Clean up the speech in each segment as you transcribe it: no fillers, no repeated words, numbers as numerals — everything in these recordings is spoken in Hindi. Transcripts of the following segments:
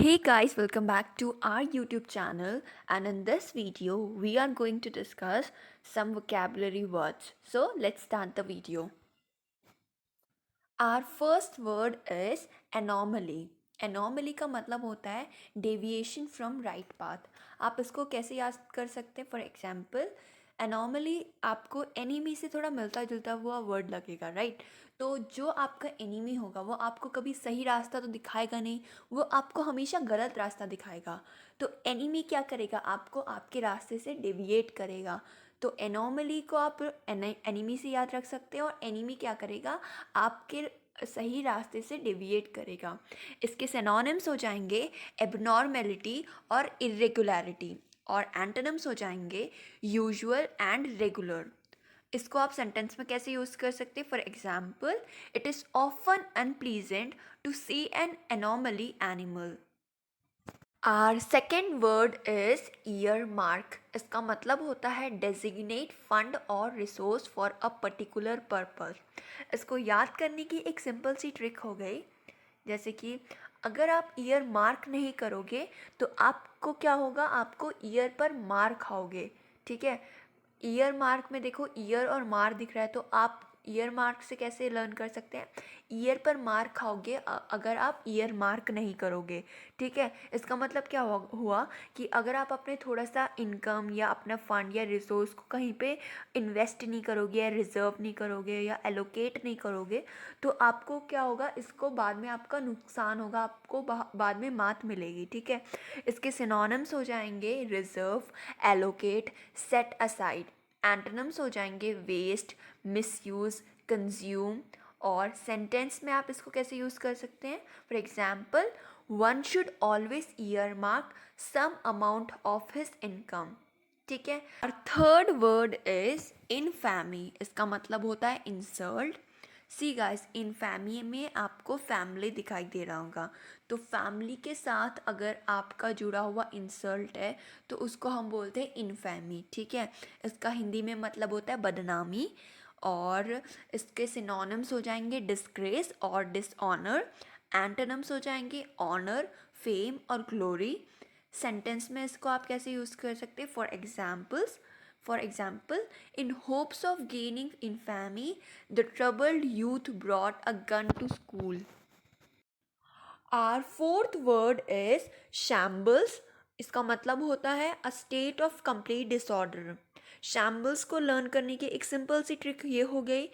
Hey guys, welcome back to our YouTube channel, and in this video we are going to discuss some vocabulary words. So let's start the video. Our first word is anomaly. Anomaly का मतलब होता है deviation from right path. आप इसको कैसे याद कर सकते हैं? फॉर एग्जाम्पल एनॉमली आपको एनिमी से थोड़ा मिलता जुलता हुआ वर्ड लगेगा, राइट? तो जो आपका एनिमी होगा वो आपको कभी सही रास्ता तो दिखाएगा नहीं, वो आपको हमेशा गलत रास्ता दिखाएगा। तो एनिमी क्या करेगा? आपको आपके रास्ते से डेविएट करेगा। तो एनॉमली को आप एनिमी से याद रख सकते हैं, और एनिमी क्या करेगा? आपके सही रास्ते से डेविएट करेगा। इसके सिनोनिम्स हो जाएंगे एबनॉर्मेलिटी और इरेगुलरिटी, और एंटोनिम्स हो जाएंगे यूजुअल एंड रेगुलर। इसको आप सेंटेंस में कैसे यूज कर सकते हैं? For example, it is often unpleasant to see an anomaly animal. Our second word is earmark. इसका मतलब होता है डेजिग्नेट फंड और resource for a particular purpose. इसको याद करने की एक सिंपल सी ट्रिक हो गई, जैसे कि अगर आप ईयर मार्क नहीं करोगे तो आपको क्या होगा? आपको ईयर पर मार खाओगे, ठीक है? ईयर मार्क में देखो, ईयर और मार दिख रहा है, तो आप ईयर मार्क से कैसे लर्न कर सकते हैं? ईयर पर मार खाओगे अगर आप ईयर मार्क नहीं करोगे, ठीक है? इसका मतलब क्या हुआ कि अगर आप अपने थोड़ा सा इनकम या अपना फंड या रिसोर्स को कहीं पे इन्वेस्ट नहीं करोगे या रिजर्व नहीं करोगे या एलोकेट नहीं करोगे, तो आपको क्या होगा? इसको बाद में आपका नुकसान होगा, आपको बाद में मात मिलेगी, ठीक है? इसके सिनोनिम्स हो जाएंगे reserve, allocate, set aside. Antonyms हो जाएंगे वेस्ट, मिसयूज, कंज्यूम। और सेंटेंस में आप इसको कैसे यूज़ कर सकते हैं? For example, one should always earmark some amount of his income, ठीक है? और थर्ड वर्ड इज इनफैमी। इसका मतलब होता है इंसल्ट। सी गाइस, इनफैमी में आपको फैमिली दिखाई दे रहा होगा, तो फैमिली के साथ अगर आपका जुड़ा हुआ इंसल्ट है तो उसको हम बोलते हैं इनफैमी, ठीक है? इसका हिंदी में मतलब होता है बदनामी। और इसके सिनोनिम्स हो जाएंगे डिस्ग्रेस और डिसऑनर। एंटोनिम्स हो जाएंगे ऑनर, फेम और ग्लोरी। सेंटेंस में इसको आप कैसे यूज़ कर सकते हैं? For example, in hopes of gaining infamy, the troubled youth brought a gun to school. Our fourth word is shambles. इसका मतलब होता है a state of complete disorder. shambles को लर्न करने की एक सिंपल सी ट्रिक ये हो गई।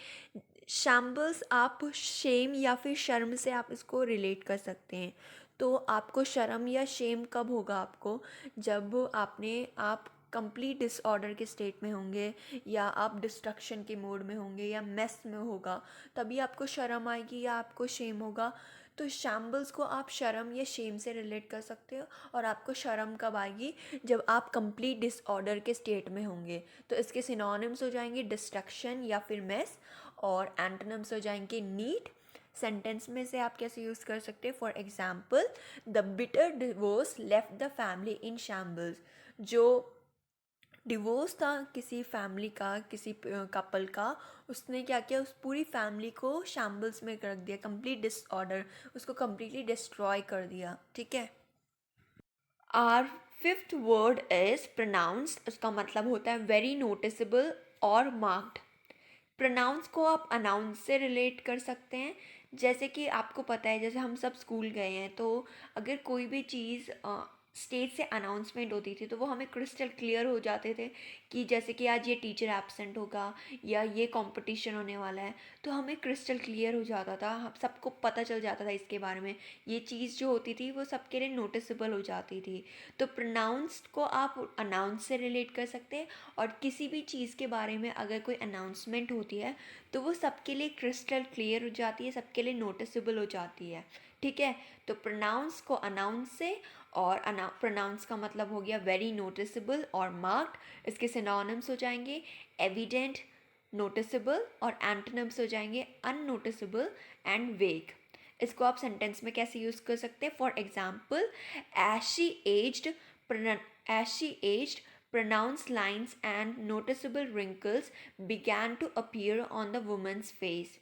shambles आप शेम या फिर शर्म से आप इसको रिलेट कर सकते हैं। तो आपको शर्म या शेम कब होगा? आपको जब आप कंप्लीट डिसऑर्डर के स्टेट में होंगे, या आप डिस्ट्रक्शन के मोड में होंगे, या मेस में होगा, तभी आपको शर्म आएगी या आपको शेम होगा। तो शैम्बल्स को आप शर्म या शेम से रिलेट कर सकते हो। और आपको शर्म कब आएगी? जब आप कंप्लीट डिसऑर्डर के स्टेट में होंगे। तो इसके सिनोनिम्स हो जाएंगे डिस्ट्रक्शन या फिर मेस, और एंटोनिम्स हो जाएंगे नीट। सेंटेंस में से आप कैसे यूज़ कर सकते हैं? For example, the bitter divorce left the family in shambles. जो डिवोर्स था किसी फैमिली का, किसी कपल का, उसने क्या किया? उस पूरी फैमिली को शैम्बल्स में रख दिया, कंप्लीट डिसऑर्डर, उसको कम्प्लीटली डिस्ट्रॉय कर दिया, ठीक है? Our fifth word is pronounce. उसका मतलब होता है वेरी नोटिसेबल और मार्क्ड। प्रोनाउंस को आप अनाउंस से रिलेट कर सकते हैं। जैसे कि आपको पता है, जैसे हम सब स्कूल गए हैं, तो अगर कोई भी चीज़ स्टेज से अनाउंसमेंट होती थी तो वो हमें क्रिस्टल क्लियर हो जाते थे कि जैसे कि आज ये टीचर एब्सेंट होगा या ये कंपटीशन होने वाला है, तो हमें क्रिस्टल क्लियर हो जाता था, हम सबको पता चल जाता था इसके बारे में। ये चीज़ जो होती थी वो सबके लिए नोटिसेबल हो जाती थी। तो प्रोनाउंस को आप अनाउंस से रिलेट कर सकते हैं। और किसी भी चीज़ के बारे में अगर कोई अनाउंसमेंट होती है तो वो सबके लिए क्रिस्टल क्लियर हो जाती है, सबके लिए नोटिसेबल हो जाती है, ठीक है? तो प्रोनाउंस को अनाउंस से, और प्रोनाउंस का मतलब हो गया वेरी नोटिसेबल और मार्क्ड। इसके सिनोनिम्स हो जाएंगे एविडेंट, नोटिसेबल, और एंटोनिम्स हो जाएंगे अननोटिसेबल एंड वेग। इसको आप सेंटेंस में कैसे यूज़ कर सकते हैं? For example, as she aged as she aged, pronounced lines and noticeable wrinkles began to appear on the woman's face.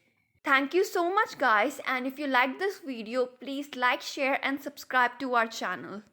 Thank you so much, guys. And if you like this video, please like, share, and subscribe to our channel.